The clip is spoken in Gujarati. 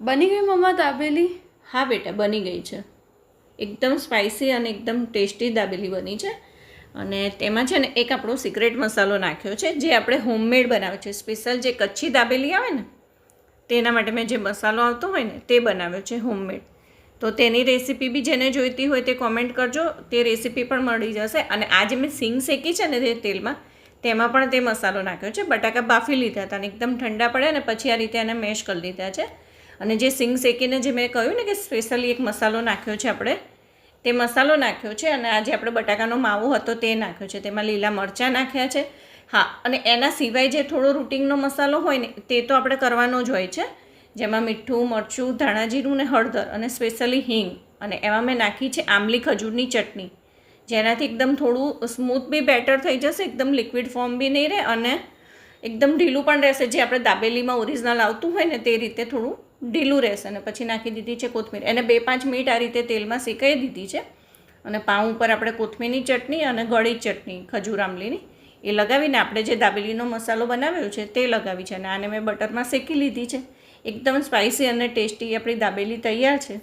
બની ગઈ મમ્મા દાબેલી? હા બેટા, બની ગઈ છે. એકદમ સ્પાઇસી અને એકદમ ટેસ્ટી દાબેલી બની છે. અને તેમાં છે ને એક આપણો સિક્રેટ મસાલો નાખ્યો છે, જે આપણે હોમમેડ બનાવ્યો છે. સ્પેશિયલ જે કચ્છી દાબેલી આવે ને તેના માટે મેં જે મસાલો આવતો હોય ને તે બનાવ્યો છે હોમમેડ. તો તેની રેસીપી બી જેને જોઈતી હોય તે કોમેન્ટ કરજો, તે રેસીપી પણ મળી જશે. અને આજે મેં સિંગ શેકી છે ને તે તેલમાં, તેમાં પણ તે મસાલો નાખ્યો છે. બટાકા બાફી લીધા હતા અને એકદમ ઠંડા પડ્યા ને પછી આ રીતે એને મેશ કરી લીધા છે. અને જે સિંગ શેકીને જે મેં કહ્યું ને કે સ્પેશિયલી એક મસાલો નાખ્યો છે આપણે, તે મસાલો નાખ્યો છે. અને આજે આપણે બટાકાનો માવો હતો તે નાખ્યો છે. તેમાં લીલા મરચાં નાખ્યા છે. હા, અને એના સિવાય જે થોડો રૂટિનનો મસાલો હોય ને તે તો આપણે કરવાનો જ હોય છે, જેમાં મીઠું, મરચું, ધાણા જીરું ને હળદર અને સ્પેશિયલી હિંગ. અને એમાં મેં નાખી છે આંબલી ખજૂરની ચટણી, જેનાથી એકદમ થોડું સ્મૂથ બી બેટર થઈ જશે, એકદમ લિક્વિડ ફોર્મ બી નહીં રહે અને એકદમ ઢીલું પણ રહેશે. જે આપણે દાબેલીમાં ઓરિજિનલ આવતું હોય ને તે રીતે થોડું ઢીલું રહેશે. અને પછી નાખી દીધી છે કોથમીર. એને 2-5 મિનિટ આ રીતે તેલમાં શેકાઈ દીધી છે. અને પાઉં ઉપર આપણે કોથમીરની ચટણી અને ગળી ચટણી ખજૂર આંબલીની એ લગાવીને આપણે જે દાબેલીનો મસાલો બનાવ્યો છે તે લગાવી છે. અને આને મેં બટરમાં શેકી લીધી છે. એકદમ સ્પાઇસી અને ટેસ્ટી આપણી દાબેલી તૈયાર છે.